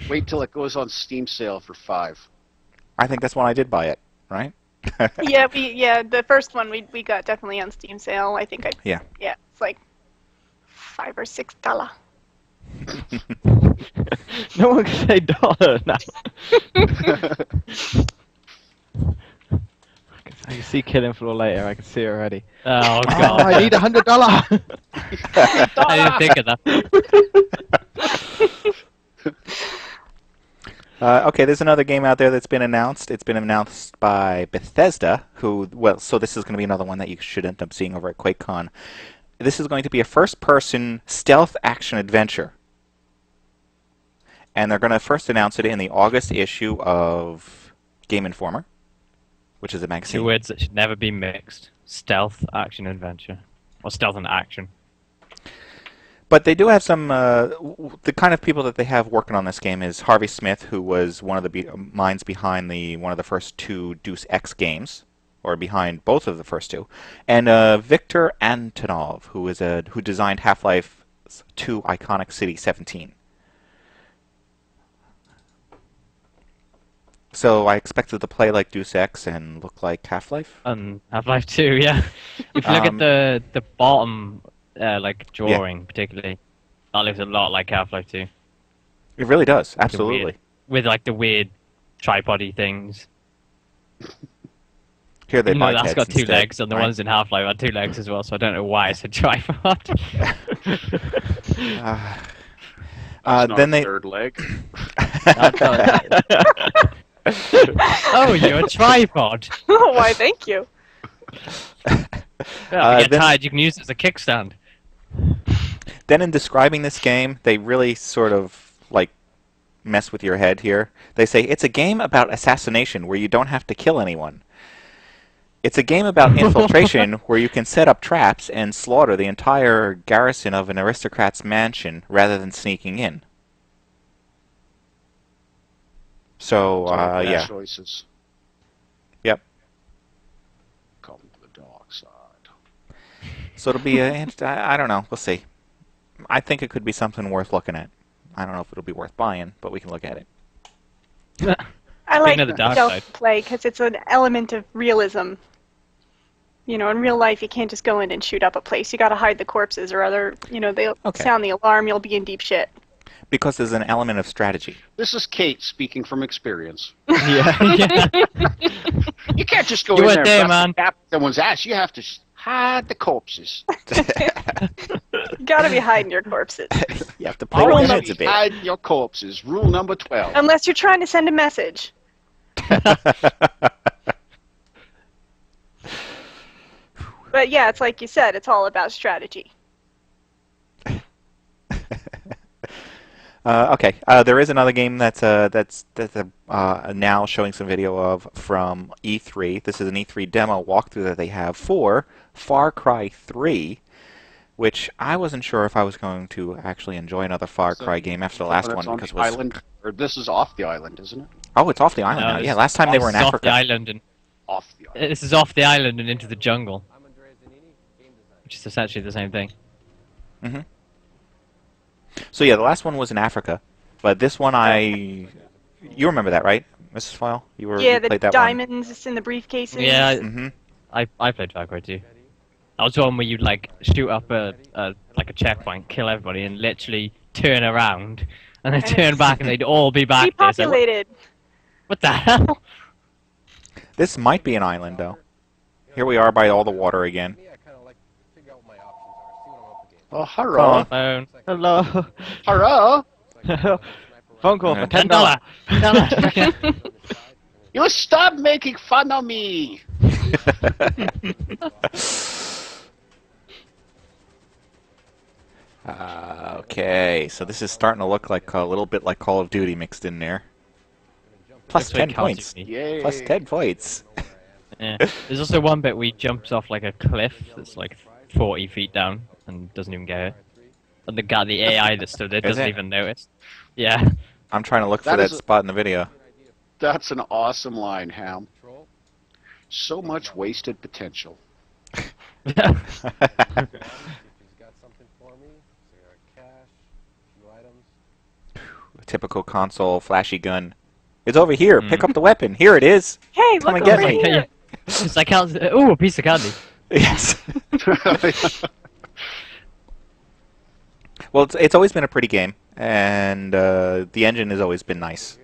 wait till it goes on Steam sale for $5. I think that's when I did buy it, right? Yeah, the first one we got definitely on Steam sale. I think Yeah, it's like $5 or $6. No one can say dollar now. I can see Killing Floor later. I can see it already. Oh Oh, god. I need $100. I didn't think of that. Okay, there's another game out there that's been announced. It's been announced by Bethesda, so this is going to be another one that you should end up seeing over at QuakeCon. This is going to be a first-person stealth action adventure. And they're going to first announce it in the August issue of Game Informer, which is a magazine. 2 words that should never be mixed. Stealth, action, adventure. Or stealth and action. But they do have some, the kind of people that they have working on this game is Harvey Smith, who was one of the minds behind one of the first 2 Deus Ex games, or behind both of the first 2, and Viktor Antonov, who designed Half-Life 2 iconic City 17. So I expected to play like Deus Ex and look like Half-Life. Half-Life 2, yeah. If you look at the bottom drawing, particularly, that looks a lot like Half-Life 2. It really does, absolutely. With like the weird tripod-y things. Here they buy that's got 2 instead, legs, and the right? ones in Half-Life had 2 legs as well, so I don't know why it's a tripod. Then they third leg. Oh, you're a tripod. Why, thank you. If you get tired, you can use it as a kickstand. Then in describing this game, they really sort of like mess with your head here. They say it's a game about assassination where you don't have to kill anyone. It's a game about infiltration where you can set up traps and slaughter the entire garrison of an aristocrat's mansion rather than sneaking in. So, yeah. Choices. Yep. Come to the dark side. So it'll be, I don't know, we'll see. I think it could be something worth looking at. I don't know if it'll be worth buying, but we can look at it. I like the dark stealth side. play because it's an element of realism. You know, in real life, you can't just go in and shoot up a place. You got to hide the corpses, or they'll sound the alarm. You'll be in deep shit. Because there's an element of strategy. This is Kate speaking from experience. Yeah. You can't just go You in went there there, and man. tap someone's ass. You have to hide the corpses. You got to be hiding your corpses. You have to play with Always the heads a bit. hide your corpses. Rule number 12. Unless you're trying to send a message. But yeah, it's like you said, it's all about strategy. Okay, there is another game that's now showing some video of from E3. This is an E3 demo walkthrough that they have for Far Cry 3, which I wasn't sure if I was going to actually enjoy another Far Cry game after the last one because it was. Island, or this is off the island, isn't it? Oh, it's off the island now. Yeah, last time they were in Off Africa. the island and Off the island. this is off the island and into the jungle, which is essentially the same thing. Mm-hmm. So yeah, the last one was in Africa, but this one you remember that, right, MrsFoyle? You Yeah, played the that diamonds in the briefcases. Yeah, Mm-hmm. I played Far Cry 2. That was one where you'd like shoot up a checkpoint, kill everybody, and literally turn around and then turn back, and they'd all be back there. So what the hell? This might be an island, though. Here we are by all the water again. Oh, hello. Phone. Hello. Hello. Phone call for $10. You stop making fun of me. Okay, so this is starting to look like a little bit like Call of Duty mixed in there. Plus 10 points. Yay. Plus 10 points. Yeah. There's also one bit where he jumps off like a cliff that's like 40 feet down and doesn't even get it. And the AI that stood there doesn't even notice. Yeah. I'm trying to look for that spot in the video. That's an awesome line, Ham. So much wasted potential. Typical console flashy gun. It's over here. Pick up the weapon. Here it is. Hey, Come look and get over me. here. It's like, ooh, a piece of candy. Yes. Well, it's always been a pretty game, and the engine has always been nice.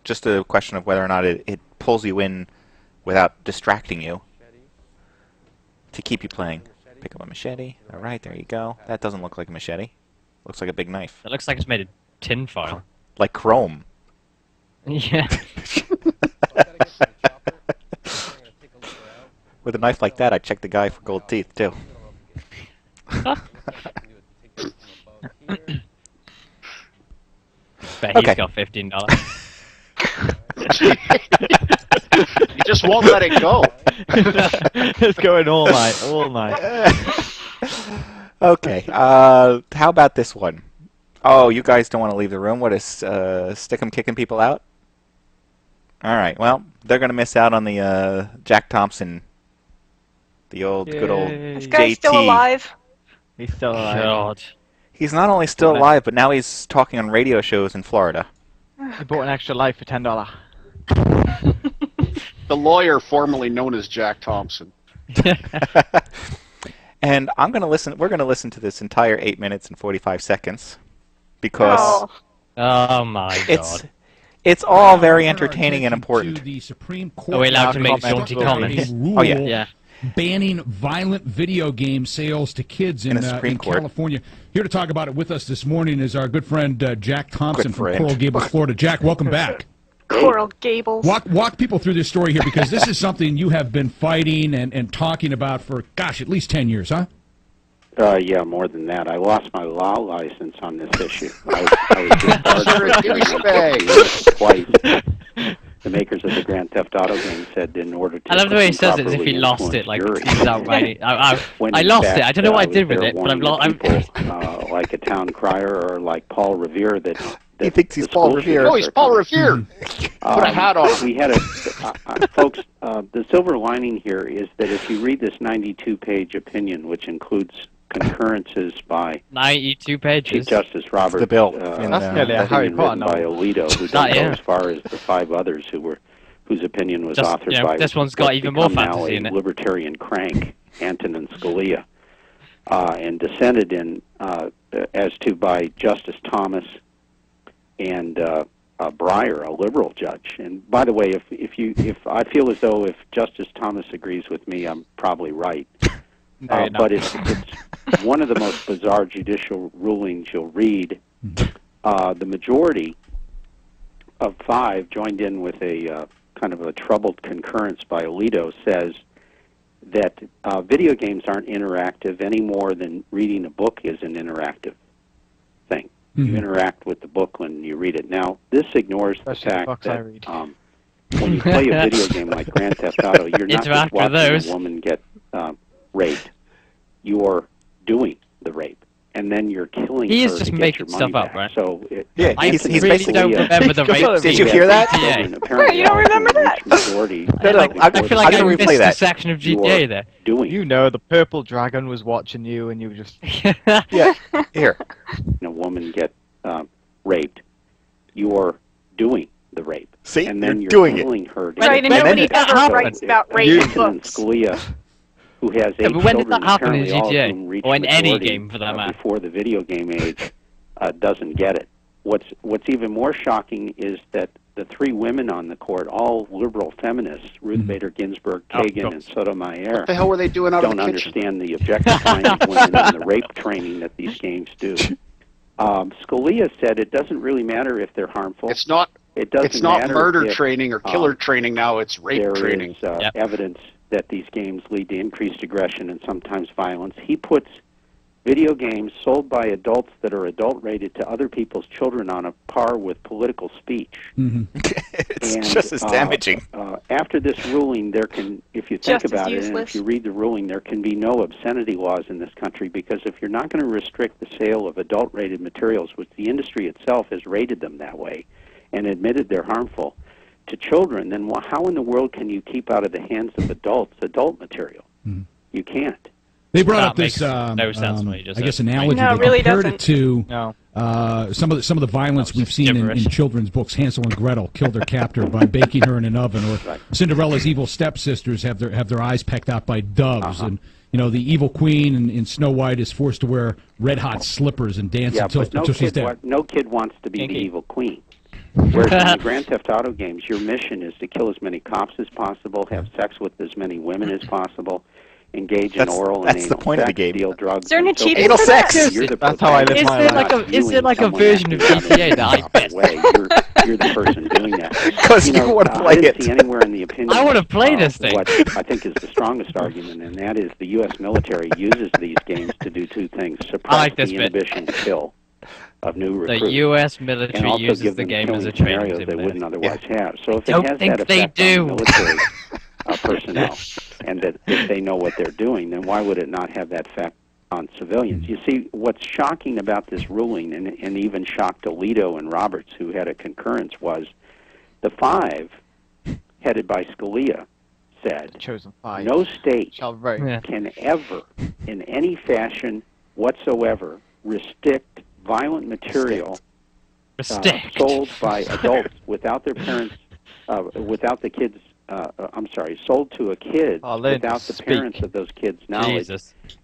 Just a question of whether or not it pulls you in without distracting you to keep you playing. Pick up a machete. All right, there you go. That doesn't look like a machete. Looks like a big knife. It looks like it's made of tin foil. Like chrome. Yeah. With a knife like that, I'd check the guy for gold teeth, too. Bet he's got $15. You just won't let it go. It's going all night, all night. Okay, how about this one? Oh, you guys don't want to leave the room? What is stick 'em kicking people out? Alright, well, they're going to miss out on the Jack Thompson, the old, good old This JT. guy's still alive. He's still alive. God. He's not only still alive, but now he's talking on radio shows in Florida. He bought an extra life for $10. The lawyer formerly known as Jack Thompson. And I'm going to listen. We're going to listen to this entire 8 minutes and 45 seconds because Oh my God. It's all very entertaining and important. The Supreme Court Are we allowed to make jaunty comments? Oh yeah. Yeah. Banning violent video game sales to kids in California. Here to talk about it with us this morning is our good friend Jack Thompson from Coral Gables, Florida. Jack, welcome back. Coral Gables. Walk people through this story here, because this is something you have been fighting and talking about for, gosh, at least 10 years, huh? Yeah, more than that. I lost my law license on this issue. I was twice. The makers of the Grand Theft Auto game said in order to... I love the way he says it as if he lost it, like he's outright. I lost it. I don't know what I did with it, but I've lost. Like a town crier or like Paul Revere that he thinks he's Paul Revere. Oh, he's Paul Revere. Put a hat on. We had folks. The silver lining here is that if you read this 92-page opinion, which includes concurrences by 92 pages. Chief Justice Robert, the bill. That's nearly a Harry Potter by Alito, who didn't go as far as the 5 others whose opinion was authored by. This one's got even more fantasy in it. Libertarian crank, Antonin Scalia, and dissented in as to by Justice Thomas and Breyer, a liberal judge. And by the way, if I feel as though if Justice Thomas agrees with me, I'm probably right. But it's one of the most bizarre judicial rulings you'll read. The majority of 5 joined in with a kind of a troubled concurrence by Alito, says that video games aren't interactive any more than reading a book is an interactive thing. You interact with the book when you read it. Now, this ignores the fact that when you play a video game like Grand Theft Auto, you're not just watching a woman get raped. You're doing the rape, and then you're killing her. He is just making stuff up, back. right? So I really don't remember the rape. Did you hear that? You don't remember that? I feel like I missed a section of GTA there. You know, the purple dragon was watching you, and you just... Yeah, here. A woman get raped, you're doing the rape. See, and then you're doing killing her. Right, and nobody ever writes about rape in books. Scalia who has 8 but when did children, that happen in apparently all of GTA? whom reach Or in any majority, game, for that matter? before the video game age, doesn't get it. What's even more shocking is that the 3 women on the court, all liberal feminists, Ruth Bader Ginsburg, Kagan, and Sotomayor, what the hell were they doing out of don't the kitchen? understand the objectifying of women and the rape training that these games do. Scalia said it doesn't really matter if they're harmful. It's not. It doesn't It's not matter murder if, training or killer training now. It's rape training. There is evidence that these games lead to increased aggression and sometimes violence. He puts video games sold by adults that are adult-rated to other people's children on a par with political speech. It's just as damaging. After this ruling, there can, if you think about it, and if you read the ruling, there can be no obscenity laws in this country, because if you're not going to restrict the sale of adult-rated materials, which the industry itself has rated them that way and admitted they're harmful to children, then how in the world can you keep out of the hands of adults adult material? You can't. They brought up this, no sense when you just I guess, said. analogy. No, it they really compared it doesn't. to some of the violence we've seen in children's books. Hansel and Gretel killed their captor by baking her in an oven, or Cinderella's evil stepsisters have their eyes pecked out by doves, and the evil queen in Snow White is forced to wear red hot slippers and dance until she's dead. No kid wants to be the evil queen. Whereas in the Grand Theft Auto games, your mission is to kill as many cops as possible, have sex with as many women as possible, engage in oral and anal sex, deal drugs. Is there an achievement Anal for that? sex. That's how I live my life. Is there like a version of GTA that I best? You're the person doing that. Because you want to play I didn't it. see anywhere in the opinion. I want to play this thing. What I think is the strongest argument, and that is the U.S. military uses these games to do 2 things: suppress the inhibition kill of new recruits. The U.S. military and also uses give the them game as a killing training scenarios they wouldn't simulator. otherwise have. So if Don't it has think that they effect on do. the military personnel, and that if they know what they're doing, then why would it not have that effect on civilians? You see, what's shocking about this ruling, and even shocked Alito and Roberts, who had a concurrence, was the 5, headed by Scalia, said no state can ever, in any fashion whatsoever, restrict violent material sold by adults without their parents, without the kids. Sold to a kid without the parents of those kids' knowledge,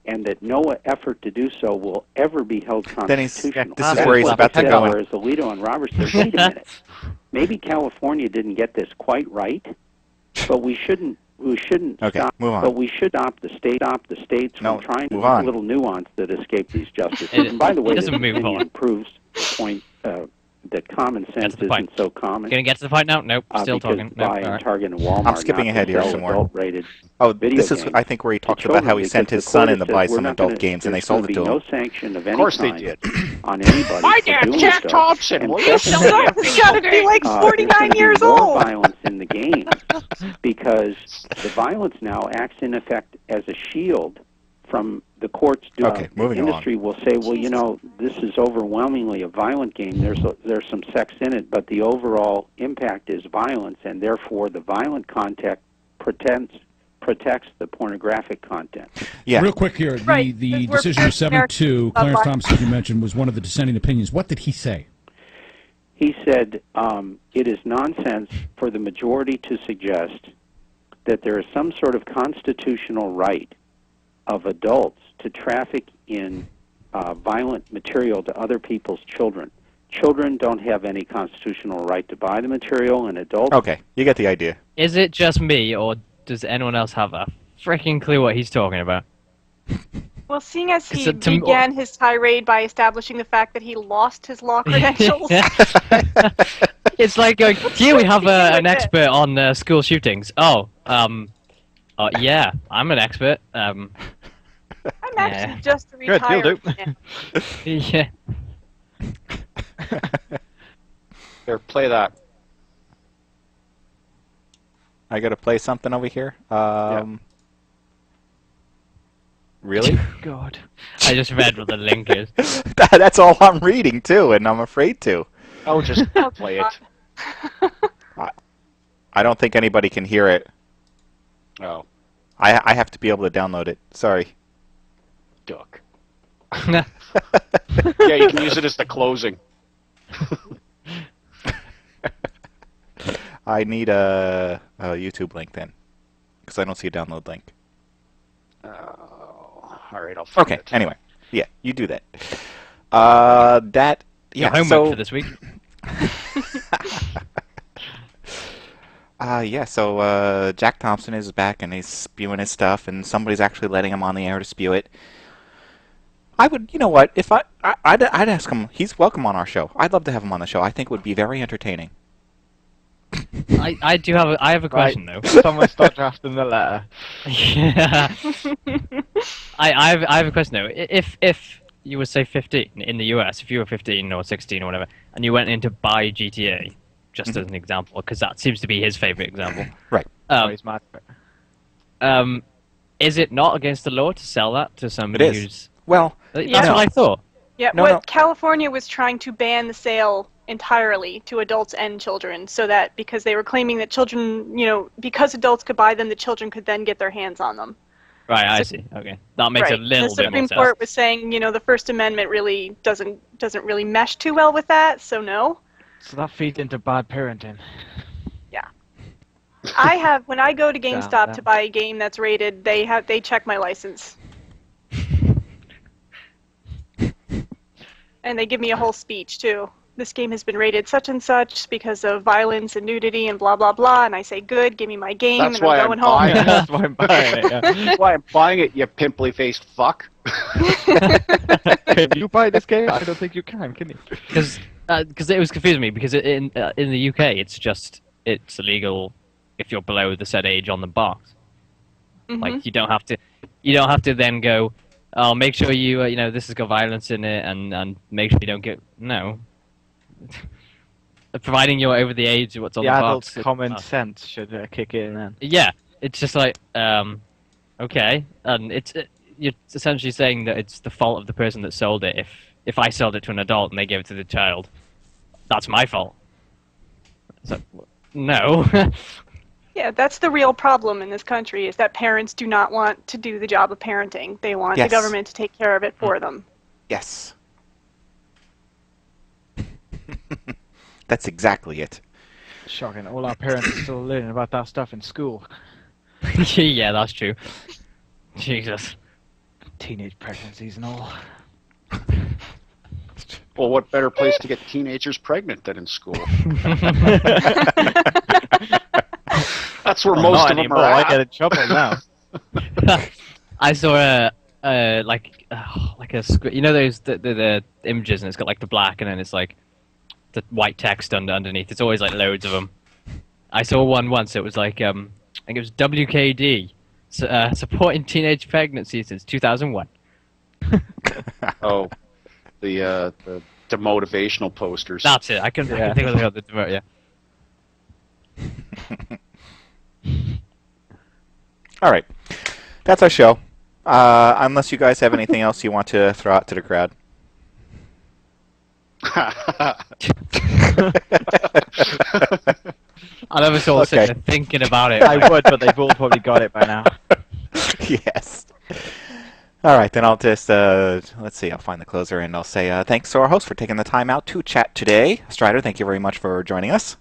and that no effort to do so will ever be held constitutional. This is where he's about to go. Whereas Alito and Roberts said, wait a minute, maybe California didn't get this quite right, but we shouldn't stop. Move on. But we should stop the states from trying to make little nuance that escape these justices. And by the way, this opinion proves the point that common sense isn't so common. Gonna get to the point now? Nope. Still talking. Nope, Target and Walmart. I'm skipping ahead here some more. This is, I think, where he talks about how he sent his son in to buy some adult games, and they sold it to him. No sanction of any Of course they kind did. On anybody. My dad's Jack Thompson. Will you shut up? You gotta be like 49 years old. More violence in the game because the violence now acts in effect as a shield from the courts. Moving industry will say, well, this is overwhelmingly a violent game. There's some sex in it, but the overall impact is violence, and therefore the violent content protects the pornographic content. Yeah. Real quick here, the decision was 7-2. Clarence Thompson, you mentioned, was one of the dissenting opinions. What did he say? He said it is nonsense for the majority to suggest that there is some sort of constitutional right of adults to traffic in violent material to other people's children. Children don't have any constitutional right to buy the material, and adults... Okay, you get the idea. Is it just me, or does anyone else have a freaking clue what he's talking about? Well, seeing as he began his tirade by establishing the fact that he lost his law credentials... It's like, here we have an expert on school shootings. Yeah, I'm an expert. I'm actually just a retired man. Yeah. Here, play that. I gotta play something over here. Really? God. I just read what the link is. That's all I'm reading, too, and I'm afraid to. Oh, just play it. I don't think anybody can hear it. Oh. I have to be able to download it. Sorry. Duck. Yeah, you can use it as the closing. I need a YouTube link then, because I don't see a download link. All right, I'll find it. Okay, anyway. Yeah, you do that. Your homework for this week. So Jack Thompson is back and he's spewing his stuff, and somebody's actually letting him on the air to spew it. I would, you know what? If I'd ask him. He's welcome on our show. I'd love to have him on the show. I think it would be very entertaining. I have a question though. Someone start drafting the letter. Yeah. I have a question though. If you were say 15 in the US, if you were 15 or 16 or whatever, and you went in to buy GTA, just as an example, because that seems to be his favorite example. Right. He's mad. Is it not against the law to sell that to somebody who's? Well, that's what I thought. Yeah, California was trying to ban the sale entirely to adults and children, so that because they were claiming that children, because adults could buy them, the children could then get their hands on them. Right, I see. Okay, that makes a little bit more sense. The Supreme Court was saying, the First Amendment really doesn't really mesh too well with that, so no. So that feeds into bad parenting. Yeah. When I go to GameStop to buy a game that's rated, they check my license. And they give me a whole speech too. This game has been rated such and such because of violence and nudity and blah blah blah, and I say good, give me my game, That's and I'm going home. That's why I'm buying it. Yeah. That's why I'm buying it, you pimply-faced fuck. Can you buy this game? I don't think you can you? Because it was confusing me, because in the UK it's illegal if you're below the said age on the box. Mm-hmm. Like you don't have to then go, oh, make sure you this has got violence in it, and make sure you don't get providing you're over the age of what's on the box. The adult's common sense should kick in then. Yeah, it's just like okay, and you're essentially saying that it's the fault of the person that sold it. If I sold it to an adult and they gave it to the child, that's my fault. So, no. Yeah, that's the real problem in this country, is that parents do not want to do the job of parenting. They want the government to take care of it for them. Yes. That's exactly it. Shocking. All our parents are still learning about that stuff in school. Yeah, that's true. Jesus. Teenage pregnancies and all. Well, what better place to get teenagers pregnant than in school? That's where most of them are at. I get in trouble now. I saw like a script. Those the images, and it's got like the black, and then it's like the white text underneath. It's always like loads of them. I saw one once. It was like I think it was WKD supporting teenage pregnancy since 2001. Oh, the demotivational posters. That's it. I can think of the demote. Yeah. All right, that's our show. Unless you guys have anything else you want to throw out to the crowd. I never saw sitting there thinking about it. I would, but they've all probably got it by now. Yes. All right, then I'll just, let's see, I'll find the closer, and I'll say thanks to our host for taking the time out to chat today. Stryder, thank you very much for joining us.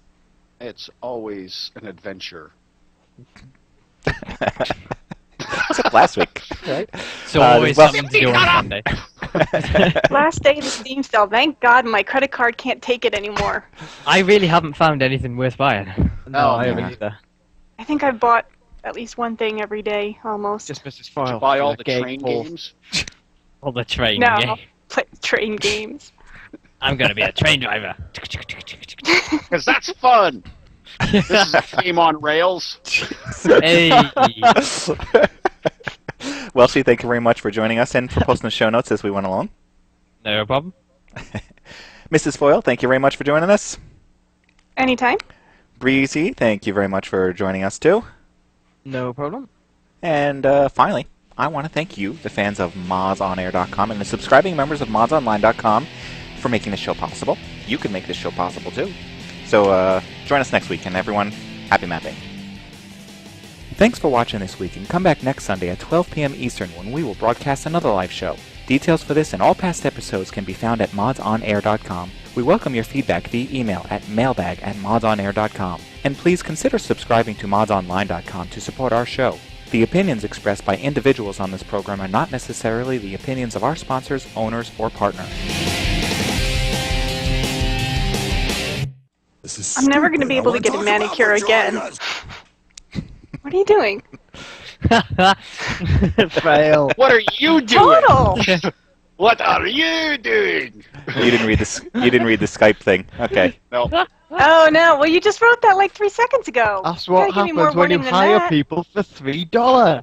It's always an adventure. Except last week, right? So always something to do on Sunday. Last day of the Steam sale. Thank God my credit card can't take it anymore. I really haven't found anything worth buying. No, I haven't either. I think I've bought at least one thing every day, almost. Just MrsFoyle. Did you buy all the train games? All the train games? No, play train games. I'm going to be a train driver. Because that's fun! This is a game on rails. Hey! Welshy, thank you very much for joining us and for posting the show notes as we went along. No problem. MrsFoyle, thank you very much for joining us. Anytime. Breesy, thank you very much for joining us too. No problem. And finally, I want to thank you, the fans of MODSonair.com and the subscribing members of MODSonline.com for making this show possible. You can make this show possible too. So join us next week, and everyone, happy mapping. Thanks for watching this week, and come back next Sunday at 12 p.m. Eastern when we will broadcast another live show. Details for this and all past episodes can be found at MODSonair.com. We welcome your feedback via email at mailbag@MODSonair.com. And please consider subscribing to MODSonline.com to support our show. The opinions expressed by individuals on this program are not necessarily the opinions of our sponsors, owners, or partners. I'm never going to be able to get a manicure again. What are you doing? Fail. What are you doing? Total. What are you doing? You didn't read the Skype thing. Okay. No. Oh no! Well, you just wrote that like 3 seconds ago. That's what You gotta give me more happens when you warning than hire that. people for $3.